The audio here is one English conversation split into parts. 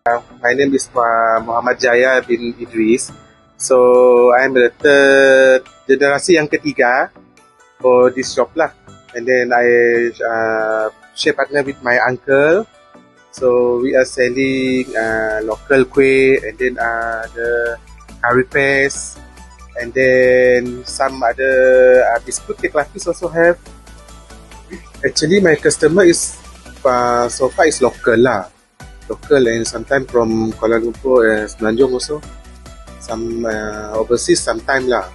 My name is Muhammad Jaya bin Idris. So I'm the third generasi yang ketiga for this shop lah. And then I share partner with my uncle. So we are selling local kuih and then the curry paste and then some other biscuit cake lapis also have. Actually my customer is so far is local lah. Local and sometimes from Kuala Lumpur and Semenanjung also. Some overseas sometime lah.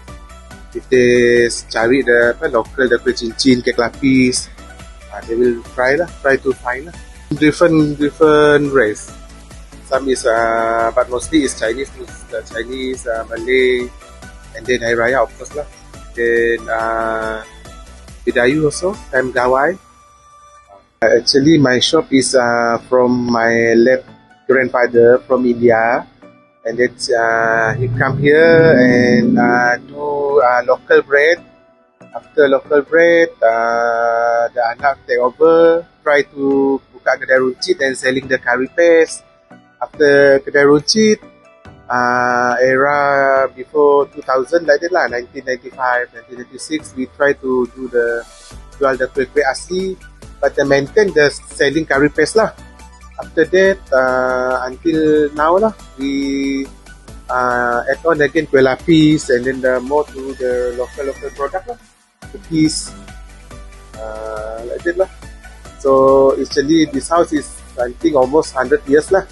If they cari the local, the kuih cincin, kek lapis, they will try to find lah. Different race. Some is but mostly is Chinese, Malay, and then Hari Raya of course lah. Then Bidayu also, time Gawai. Actually, my shop is from my late grandfather from India, and then he come here and do local bread. After local bread, the anak take over, try to buka kedai runcit and selling the curry paste. After kedai runcit, era before 2000 like that lah, 1995, 1996, we try to do jual the kuih-kuih asli. But maintain the selling curry paste lah. After that, until now lah, we add on again kuih lapis and then more to the local product lah, cookies, like that lah. So actually this house is I think almost 100 years lah.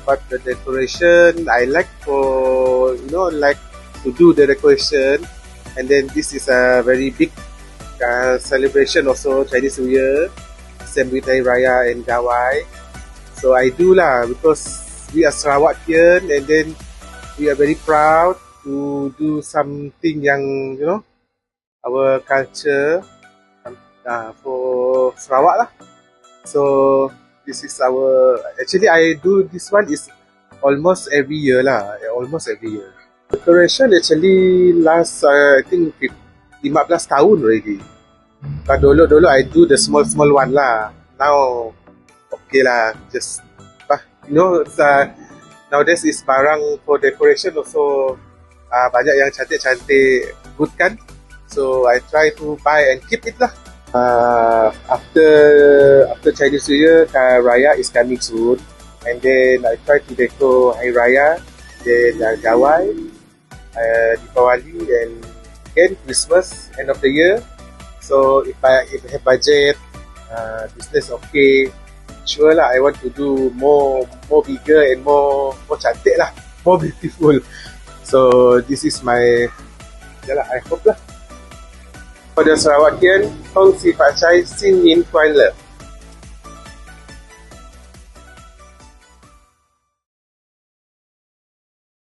But the decoration I like like to do the decoration, and then this is a very big celebration also, Chinese New Year, same with Hari Raya and Gawai. So I do lah because we are Sarawakian and then we are very proud to do something yang our culture for Sarawak lah. So this is actually I do this one is almost every year lah, almost every year. Decoration actually last I think 15 tahun already. But dulu I do the small one lah. Now okay lah, just nowadays is barang for decoration also banyak yang cantik-cantik, good kan? So I try to buy and keep it lah. After Chinese New Year, Raya is coming soon, and then I try to deco Hari Raya, then Gawai, Deepawali, and again Christmas, end of the year. So if I have budget, business okay, sure lah, I want to do more bigger and more cantik lah, more beautiful. So this is my, I hope lah. For the Sarawakian, 恭喜发财，新年快乐。